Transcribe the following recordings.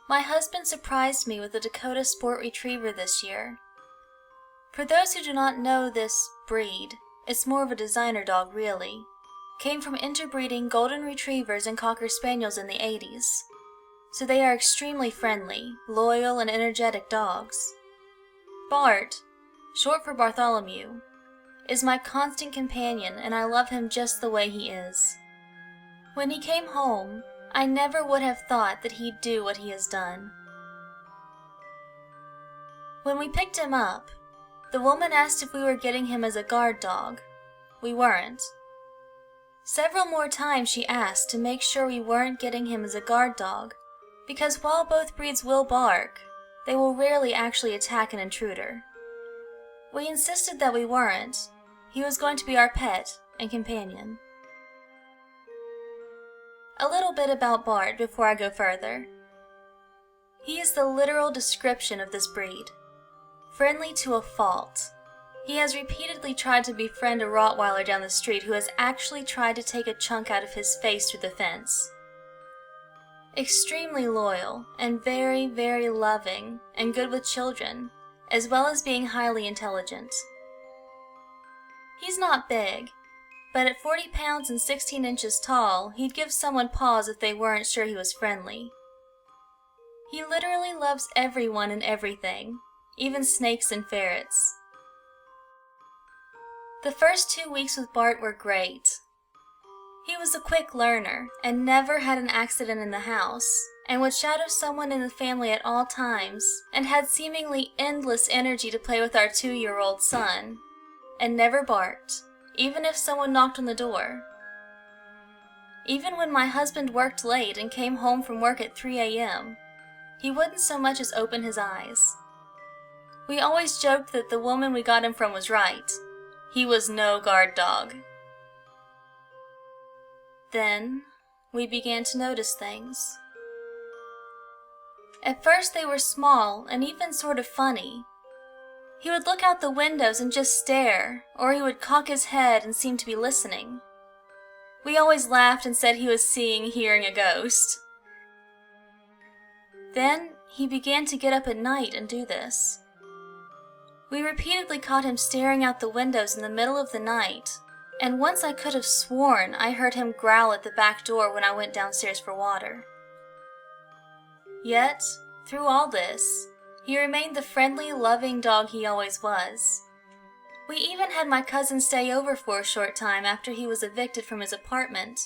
My husband surprised me with a Dakota Sport Retriever this year. For those who do not know this breed, it's more of a designer dog really. Came from interbreeding Golden Retrievers and Cocker Spaniels in the 80s. So they are extremely friendly, loyal, and energetic dogs. Bart, short for Bartholomew, is my constant companion, and I love him just the way he is. When he came home, I never would have thought that he'd do what he has done. When we picked him up, the woman asked if we were getting him as a guard dog. We weren't. Several more times she asked to make sure we weren't getting him as a guard dog, because while both breeds will bark, they will rarely actually attack an intruder. We insisted that we weren't. He was going to be our pet and companion. A little bit about Bart before I go further. He is the literal description of this breed. Friendly to a fault. He has repeatedly tried to befriend a Rottweiler down the street who has actually tried to take a chunk out of his face through the fence. Extremely loyal and very, very loving and good with children, as well as being highly intelligent. He's not big, but at 40 pounds and 16 inches tall, he'd give someone pause if they weren't sure he was friendly. He literally loves everyone and everything, even snakes and ferrets. The first 2 weeks with Bart were great. He was a quick learner and never had an accident in the house, and would shadow someone in the family at all times, and had seemingly endless energy to play with our 2-year-old son, and never barked, even if someone knocked on the door. Even when my husband worked late and came home from work at 3 a.m., he wouldn't so much as open his eyes. We always joked that the woman we got him from was right. He was no guard dog. Then, we began to notice things. At first they were small and even sort of funny. He would look out the windows and just stare, or he would cock his head and seem to be listening. We always laughed and said he was hearing a ghost. Then, he began to get up at night and do this. We repeatedly caught him staring out the windows in the middle of the night, and once I could have sworn I heard him growl at the back door when I went downstairs for water. Yet, through all this, he remained the friendly, loving dog he always was. We even had my cousin stay over for a short time after he was evicted from his apartment,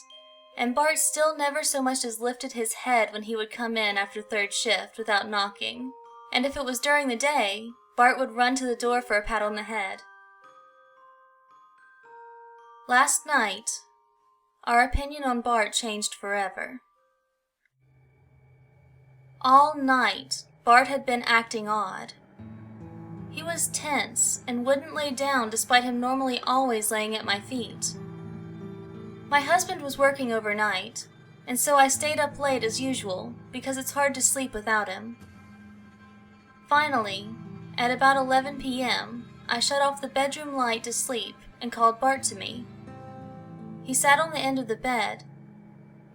and Bart still never so much as lifted his head when he would come in after third shift without knocking, and if it was during the day, Bart would run to the door for a pat on the head. Last night, our opinion on Bart changed forever. All night, Bart had been acting odd. He was tense and wouldn't lay down despite him normally always laying at my feet. My husband was working overnight, and so I stayed up late as usual because it's hard to sleep without him. Finally, at about 11 p.m., I shut off the bedroom light to sleep and called Bart to me. He sat on the end of the bed,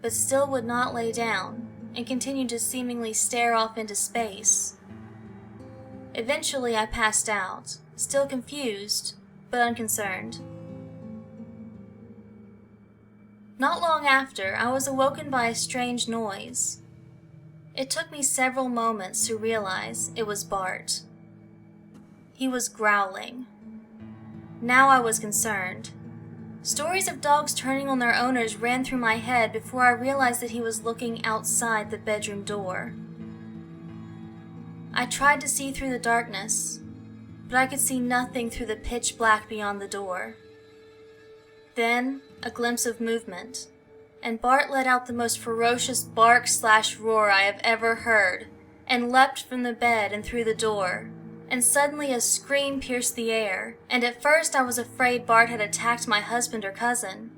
but still would not lay down and continued to seemingly stare off into space. Eventually I passed out, still confused, but unconcerned. Not long after, I was awoken by a strange noise. It took me several moments to realize it was Bart. He was growling. Now I was concerned. Stories of dogs turning on their owners ran through my head before I realized that he was looking outside the bedroom door. I tried to see through the darkness, but I could see nothing through the pitch black beyond the door. Then, a glimpse of movement, and Bart let out the most ferocious bark/roar I have ever heard, and leapt from the bed and through the door. And suddenly a scream pierced the air, and at first I was afraid Bart had attacked my husband or cousin.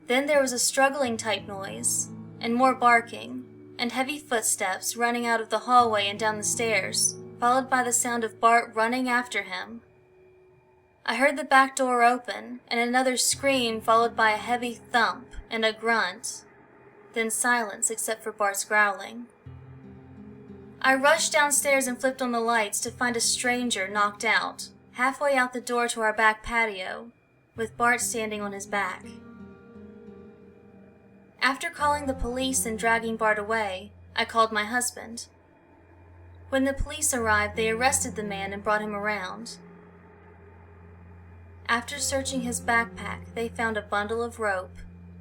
Then there was a struggling type noise, and more barking, and heavy footsteps running out of the hallway and down the stairs, followed by the sound of Bart running after him. I heard the back door open, and another scream followed by a heavy thump and a grunt, then silence except for Bart's growling. I rushed downstairs and flipped on the lights to find a stranger knocked out, halfway out the door to our back patio, with Bart standing on his back. After calling the police and dragging Bart away, I called my husband. When the police arrived, they arrested the man and brought him around. After searching his backpack, they found a bundle of rope,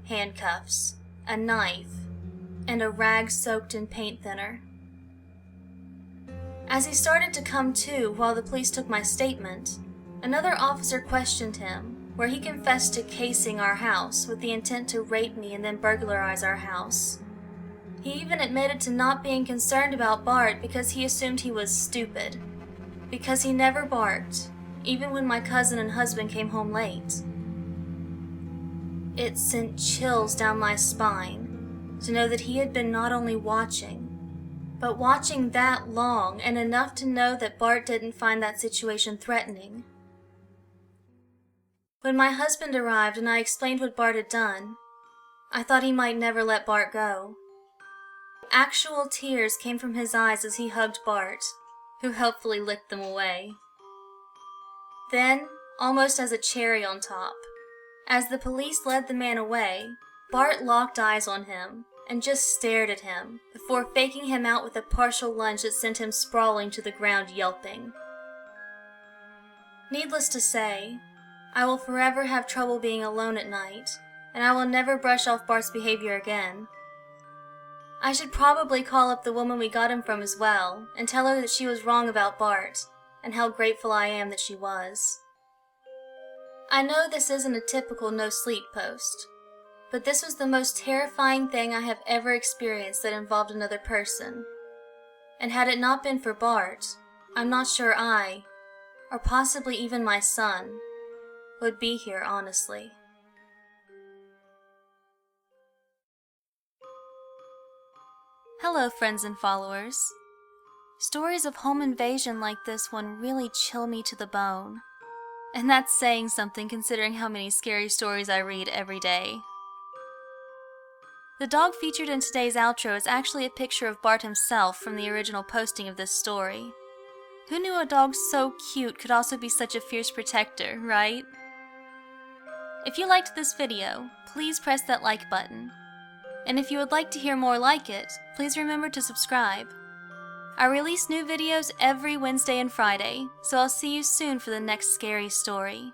handcuffs, a knife, and a rag soaked in paint thinner. As he started to come to while the police took my statement, another officer questioned him, where he confessed to casing our house with the intent to rape me and then burglarize our house. He even admitted to not being concerned about Bart because he assumed he was stupid, because he never barked, even when my cousin and husband came home late. It sent chills down my spine to know that he had been not only watching, but watching that long and enough to know that Bart didn't find that situation threatening. When my husband arrived and I explained what Bart had done, I thought he might never let Bart go. Actual tears came from his eyes as he hugged Bart, who helpfully licked them away. Then, almost as a cherry on top, as the police led the man away, Bart locked eyes on him and just stared at him before faking him out with a partial lunge that sent him sprawling to the ground yelping. Needless to say, I will forever have trouble being alone at night, and I will never brush off Bart's behavior again. I should probably call up the woman we got him from as well and tell her that she was wrong about Bart, and how grateful I am that she was. I know this isn't a typical no-sleep post, but this was the most terrifying thing I have ever experienced that involved another person. And had it not been for Bart, I'm not sure I, or possibly even my son, would be here honestly. Hello, friends and followers. Stories of home invasion like this one really chill me to the bone. And that's saying something considering how many scary stories I read every day. The dog featured in today's outro is actually a picture of Bart himself from the original posting of this story. Who knew a dog so cute could also be such a fierce protector, right? If you liked this video, please press that like button. And if you would like to hear more like it, please remember to subscribe. I release new videos every Wednesday and Friday, so I'll see you soon for the next scary story.